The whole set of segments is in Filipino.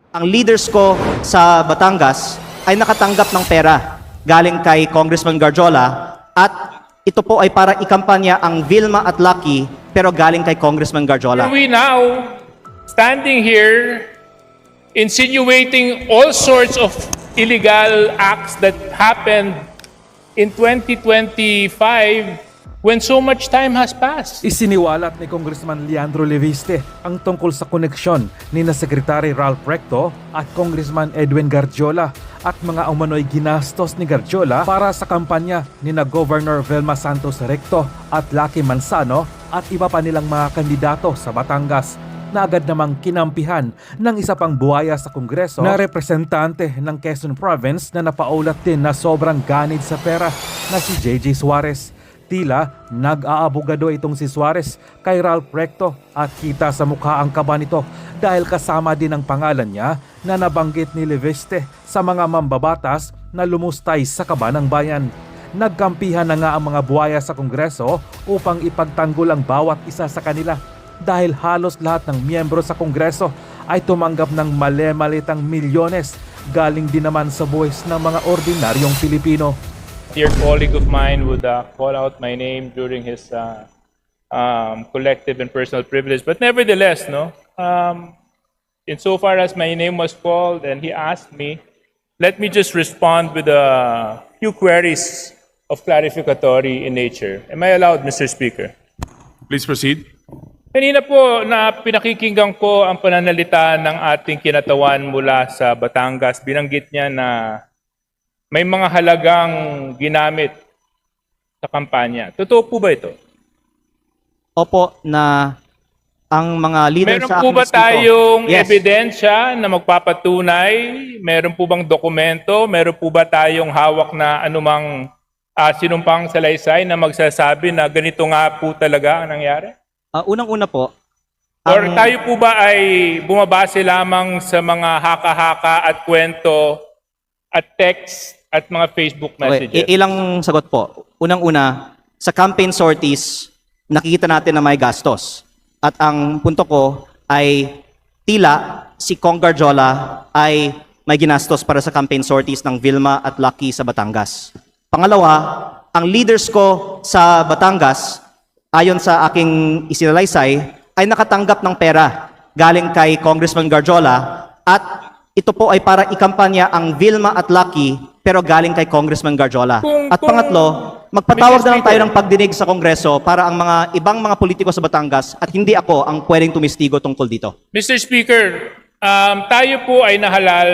Ang leaders ko sa Batangas ay nakatanggap ng pera galing kay Congressman Garjola at ito po ay para ikampanya ang Vilma at Lucky pero galing kay Congressman Garjola. Are we now standing here insinuating all sorts of illegal acts that happened in 2025 when so much time has passed? Isiniwalat ni Congressman Leandro Leviste ang tungkol sa koneksyon ni na Secretary Ralph Recto at Congressman Edwin Garjola at mga umano'y ginastos ni Garjola para sa kampanya ni na Governor Velma Santos Recto at Lucky Manzano at iba pa nilang mga kandidato sa Batangas na agad namang kinampihan ng isa pang buhaya sa Kongreso na representante ng Quezon Province na napaulat din na sobrang ganid sa pera na si JJ Suarez. Tila nag-aabogado itong si Suarez kay Ralph Recto at kita sa mukha ang kaba nito dahil kasama din ang pangalan niya na nabanggit ni Leviste sa mga mambabatas na lumustay sa kaba ng bayan. Nagkampihan na nga ang mga buhaya sa Kongreso upang ipagtanggol ang bawat isa sa kanila dahil halos lahat ng miyembro sa Kongreso ay tumanggap ng mali-malitang milyones galing din naman sa buwis ng mga ordinaryong Pilipino. Dear colleague of mine would call out my name during his collective and personal privilege. But nevertheless, insofar as my name was called and he asked me, let me just respond with a few queries of clarificatory in nature. Am I allowed, Mr. Speaker? Please proceed. Kanina po na pinakikinggan ko ang pananalita ng ating kinatawan mula sa Batangas. Binanggit niya na may mga halagang ginamit sa kampanya. Totoo po ba ito? Opo, na ang mga leaders Meron sa po ba aking distrito- tayong Yes. ebidensya na magpapatunay? Meron po bang dokumento? Meron po ba tayong hawak na anumang sinumpang salaysay na magsasabi na ganito nga po talaga ang nangyari? Unang-una po, Or tayo po ba ay bumabase lamang sa mga haka-haka at kwento at text at mga Facebook okay, messages? ilang sagot po. Unang-una, sa campaign sorties, nakikita natin na may gastos. At ang punto ko ay tila si Cong Garjola ay may ginastos para sa campaign sorties ng Vilma at Lucky sa Batangas. Pangalawa, ang leaders ko sa Batangas, ayon sa aking isinalaysay, ay nakatanggap ng pera galing kay Congressman Garjola at ito po ay para ikampanya ang Vilma at Lucky pero galing kay Congressman Garjola. At pangatlo, magpatawag na lang tayo ng pagdinig sa Kongreso para ang mga ibang mga politiko sa Batangas at hindi ako ang pwedeng tumistigo tungkol dito. Mr. Speaker, tayo po ay nahalal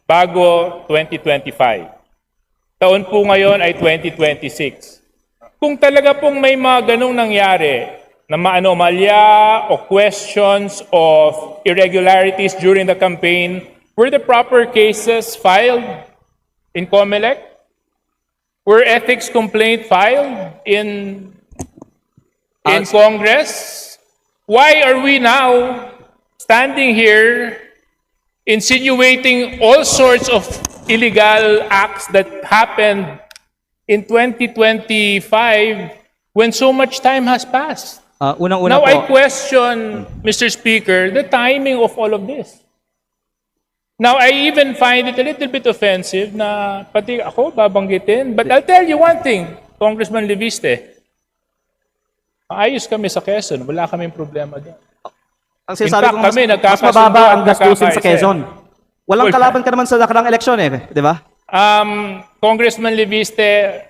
bago 2025. Taon po ngayon ay 2026. Kung talaga pong may mga ganong nangyari na maanomalya o questions of irregularities during the campaign, were the proper cases filed in COMELEC? Were ethics complaint filed in Congress? Why are we now standing here insinuating all sorts of illegal acts that happened in 2025 when so much time has passed? Unang-una Now I po, question, Mr. Speaker, the timing of all of this. Now, I even find it a little bit offensive na pati ako babanggitin. But I'll tell you one thing, Congressman Leviste. Maayos kami sa Quezon. Wala kaming problema doon. ang sinasabi ko, In fact, mas, kami mas nagkakasundo mababa at ang gastusin sa nagkakaisa. Quezon. Walang kalaban ka naman sa nakarang eleksyon di ba? Congressman Leviste,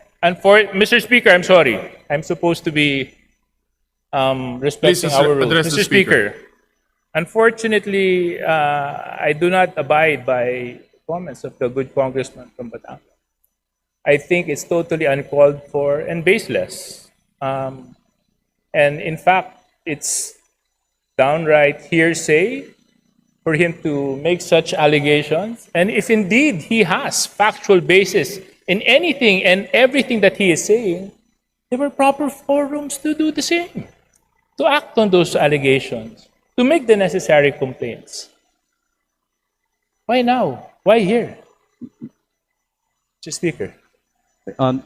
Mr. Speaker, I'm sorry. I'm supposed to be respecting Please our rules. address the Mr. Speaker, unfortunately, I do not abide by comments of the good congressman from Batangas. I think it's totally uncalled for and baseless. And in fact, it's downright hearsay for him to make such allegations. And if indeed he has factual basis in anything and everything that he is saying, there were proper forums to do the same, to act on those allegations, to make the necessary complaints. Why now? Why here? Mr. Speaker.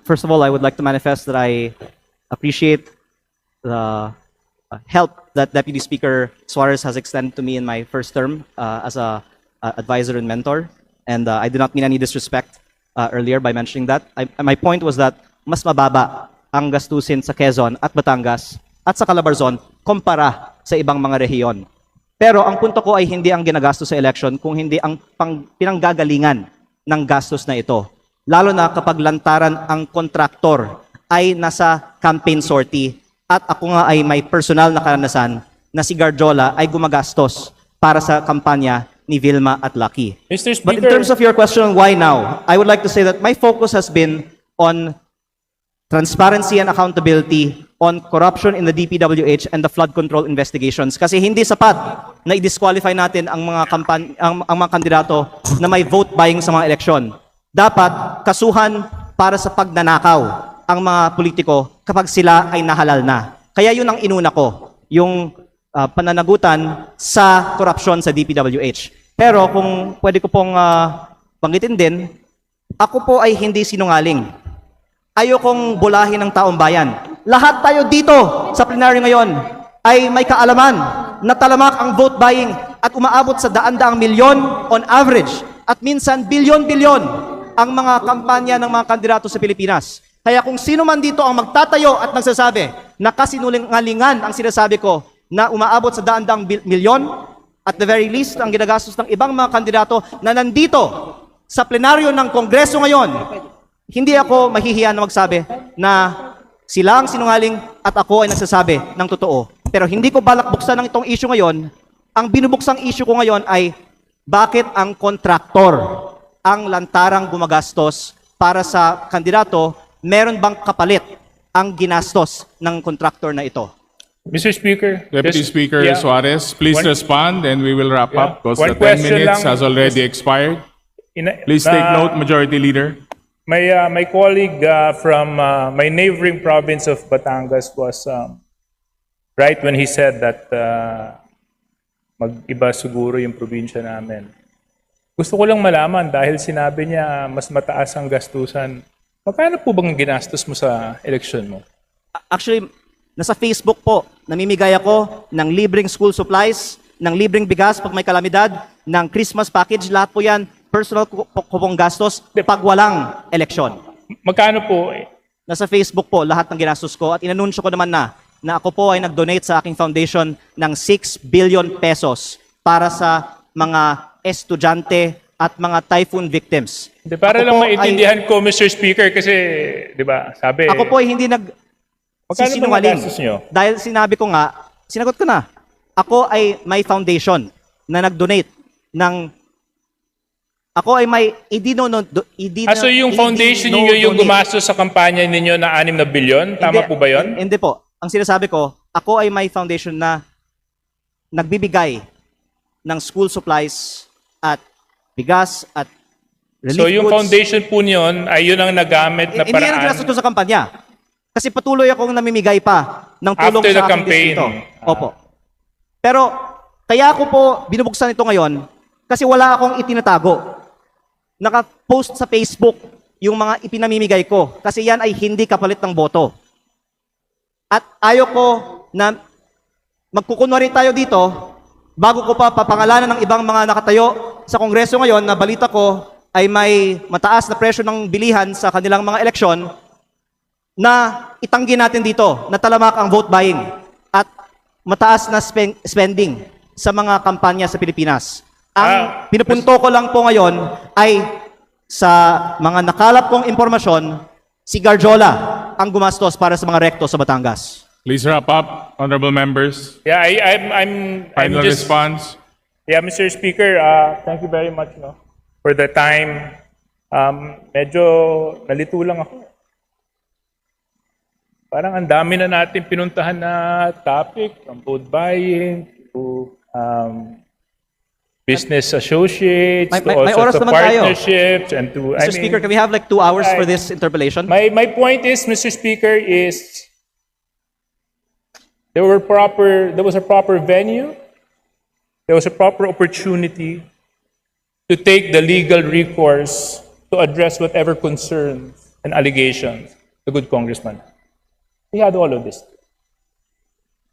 First of all, I would like to manifest that I appreciate the help that Deputy Speaker Suarez has extended to me in my first term as a advisor and mentor. And I did not mean any disrespect earlier by mentioning that. My point was that mas mababa ang gastusin sa Quezon at Batangas at sa Calabarzon kumpara sa ibang mga rehiyon. Pero ang punto ko ay hindi ang ginagastos sa election kung hindi ang pinanggagalingan ng gastos na ito. Lalo na kapag lantaran ang kontraktor ay nasa campaign sortie at ako nga ay may personal na karanasan na si Garjola ay gumagastos para sa kampanya ni Vilma at Lucky. Mr. But in Speaker, terms of your question, why now? I would like to say that my focus has been on transparency and accountability on corruption in the DPWH and the flood control investigations. Kasi hindi sapat na i-disqualify natin ang mga ang mga kandidato na may vote buying sa mga eleksyon. Dapat kasuhan para sa pagnanakaw ang mga politiko kapag sila ay nahalal na. Kaya yun ang inuna ko, yung pananagutan sa korupsyon sa DPWH. Pero kung pwede ko pong banggitin din, ako po ay hindi sinungaling. Ayokong bulahin ng taong bayan. Lahat tayo dito sa plenaryo ngayon ay may kaalaman na talamak ang vote buying at umaabot sa daan-daang milyon on average at minsan bilyon-bilyon ang mga kampanya ng mga kandidato sa Pilipinas. Kaya kung sino man dito ang magtatayo at nagsasabi na kasinungalingan ang sinasabi ko na umaabot sa daan-daang milyon, at the very least, ang ginagastos ng ibang mga kandidato na nandito sa plenaryo ng Kongreso ngayon, hindi ako mahihiya na magsabi na sila ang sinungaling at ako ay nagsasabi ng totoo. Pero hindi ko balak buksan ng itong issue ngayon. Ang binubuksang issue ko ngayon ay bakit ang kontraktor ang lantarang gumagastos para sa kandidato, meron bang kapalit ang ginastos ng kontraktor na ito? Mr. Speaker, Deputy just- Speaker yeah. Suarez, please One- respond and we will wrap Yeah. up because One the 10 question minutes lang. has already expired. Please take note, Majority Leader. My colleague from my neighboring province of Batangas was right when he said that mag-iba siguro yung probinsya namin. Gusto ko lang malaman dahil sinabi niya mas mataas ang gastusan. Magkano po bang ginastos mo sa eleksyon mo? Actually, nasa Facebook po, namimigay ako ng libreng school supplies, ng libreng bigas pag may kalamidad, ng Christmas package, lahat po yan, personal ko pong gastos pag walang eleksyon. Magkano po? Nasa Facebook po, lahat ng ginastos ko at inanunsyo ko naman na ako po ay nag-donate sa aking foundation ng 6 billion pesos para sa mga estudyante at mga typhoon victims. Di, para Ako lang po maintindihan ko, Mr. Speaker, kasi, di ba, sabi... Ako po ay hindi Magkano ba sisinungaling. nagastos nyo? Dahil sinabi ko nga, sinagot ko na, ako ay may foundation na nag-donate ng... Ako ay may... So yung foundation ninyo yung gumastos sa kampanya ninyo na 6 na bilyon? Tama po ba yun? Hindi po. Ang sinasabi ko, ako ay may foundation na nagbibigay ng school supplies at bigas at relief So yung goods. foundation po niyon ay yun ang nagamit na Hindi yan ang paraan ginastos ko sa kampanya. Kasi patuloy akong namimigay pa ng tulong after the sa aking campaign. distrito. Opo. Pero kaya ako po binubuksan ito ngayon kasi wala akong itinatago. Naka-post sa Facebook yung mga ipinamimigay ko kasi yan ay hindi kapalit ng boto. At ayoko na magkukunwari tayo dito bago ko pa papangalanan ng ibang mga nakatayo sa Kongreso ngayon na balita ko ay may mataas na presyo ng bilihan sa kanilang mga eleksyon na itanggi natin dito na talamak ang vote buying at mataas na spending sa mga kampanya sa Pilipinas. Ang pinupunto ko lang po ngayon ay sa mga nakalap kong impormasyon, si Garjola ang gumastos para sa mga rekto sa Batangas. Please wrap up, honorable members. Yeah, I'm Final just... response. Yeah, Mr. Speaker, thank you very much for the time. Medyo nalito lang ako. Parang ang dami na natin pinuntahan na topic, from vote buying to business associates, May- to may also oras to naman tayo. partnerships, and to... Mr. Speaker, can we have like 2 hours for this interpellation? My point is, Mr. Speaker, is there was a proper venue, there was a proper opportunity to take the legal recourse to address whatever concerns and allegations the good congressman. He had all of this.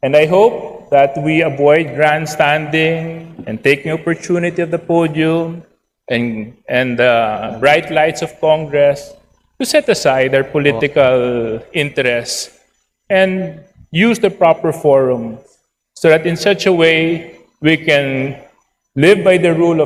And I hope that we avoid grandstanding and taking opportunity of the podium and the bright lights of Congress to set aside our political interests and use the proper forum so that in such a way we can live by the rule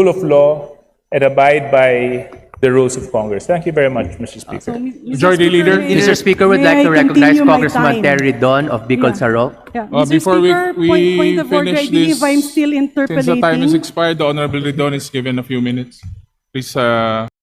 of law and abide by the rules of Congress. Thank you very much, Mr. Speaker. Majority Leader. Mr. Speaker, would May like to I recognize continue my Congressman time? Terry Don of Bicol Sarok. Yeah. Before Mr. Speaker, we point of order, I finish believe this, I'm still since the time is interpolating. expired, the Honorable Ridon is given a few minutes. Please